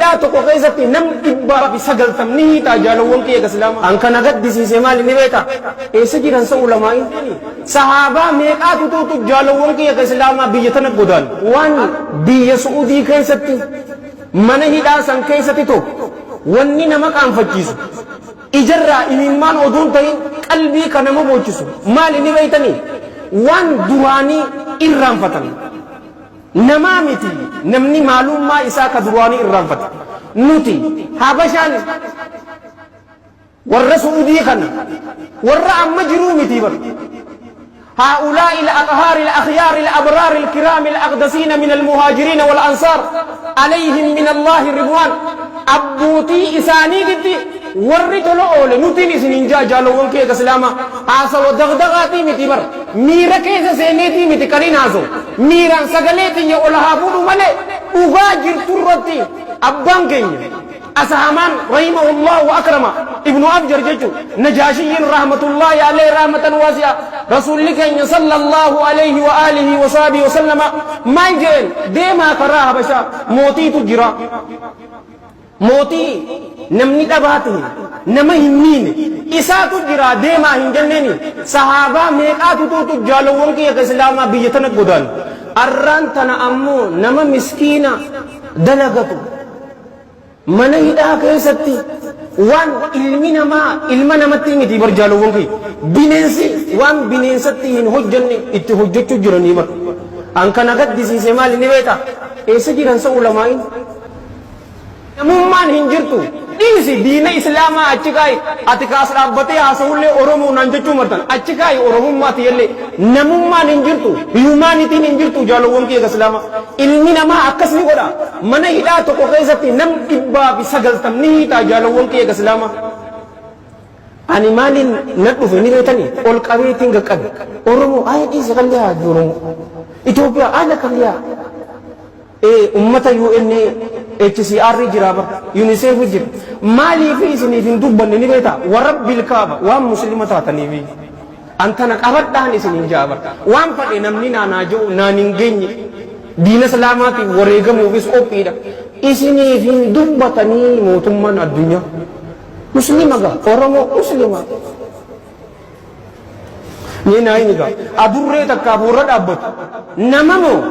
hidhaa tokko keessatti nam 190 taajaalawwan kiyya islaama an kana gaddisiise maali ni beeka eessa jiran sa ulamaa'iin sahaabaa meeqaatu tuutu jaalawwan kiyya islaama biyya tana godaan waan biyya su'udii keessatti mana hidhaa san keessatti tokko wanni nama qaanfachiisu ijarraa ilmaan oduun ta'in qalbii kan nama boochisu maali ni beeytanii waan duraanii irraanfatan namaa miti namni maalummaa isaa ka duraanii irraanfata nuti habashaan warra su'udii kana warra amma jiruu miti bar هؤلاء الأطهار الأخيار الأبرار الكرام الأقدسين من المهاجرين والأنصار عليهم من الله الرضوان أبوتي إساني قدي ورّتو لأولي نتيني سننجا جالوون كي كسلاما آسو دغدغاتي متي بر ميرا كيسا سينيتي متي كرين آسو ميرا سغليتي يولها بودو ملي أغاجر ترتي أبان كيني أسهمان رحمه الله وأكرمه ابن أبجر ججو نجاشي رحمة الله عليه رحمة واسعة رسول الله صلى الله عليه وآله وصحبه وسلم ما يجل ديما كراها بشا موتي تجرا موتي نمني تباته نما همين إسا تجرا ديما هنجنني صحابة ميقات تجالوون كي إسلاما بيتنا قدان أران تنا أمو نما مسكينة دلغتو mana hidhaa keessatti waan ilma namatti miti barjaalawwan kee bineensi waan bineensatti hin hojjanne itti hojjechuu jiranii bar an kana gaddisiise maali ni beeka eessa jiran sa ulamaa'iin namummaan hin jirtu dhiisi diina islaamaa achi kaayi ati kaas dhaabbatee haasa'ullee oromoo naan jechuu martan achi kaayi oromummaati yallee namummaan hin jirtu humaanitiin hin jirtu jaalawwan kee islaamaa ilmi namaa akkas ni godha mana hidhaa tokko keessatti nam 190 taajaalawwan kee islaamaa ani maaliin na dhufe ni beetanii ol qabeetiin gaqqabe oromoo ayya dhiise kalliyaa oromoo Itoophiyaa ala kalliyaa ummata UN HCR jira bar UNICEF jira mali fi isiniif hin dubbanne ni beeta warabbil kaaba waan muslima taataniif antana qabadhaan isinin jaabar waan fadhe namni naanaa jiru naanin geenye diina islaamaatiif wareegamuufis qophiidha isiniif hin dubbatanii mootummaan addunyaa muslima gaa oromoo muslima ni naayi ni gaa adurree takkaaf warra dhaabbatu namamoo